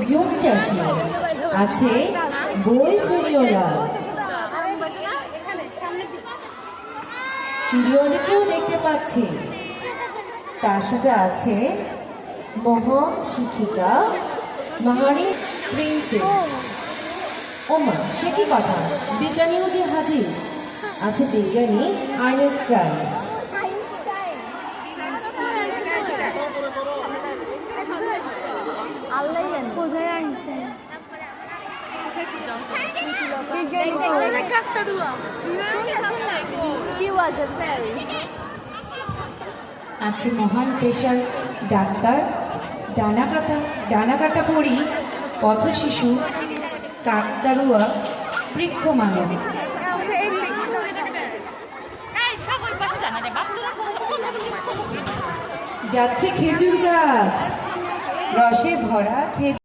Zoom চাষি, আছে বই ফুরিওলা, চিড়িয়ানেকেও দেখতে পাচ্ছি। তার সাথে আছে মহান শিক্ষিকা মাহারি প্রিন্সেস। ওমা, সে কি কথা, বিজ্ঞানীও যে হাজির। আছে বিজ্ঞানী আইনস্টাইন। আছে মহান পেশার ডাক্তার, ডানা কাটা পড়ি, পথ শিশু, কাকতারুয়া, বৃক্ষ মানব। যাচ্ছে খেজুর গাছ, রসে ভরা খেজুর।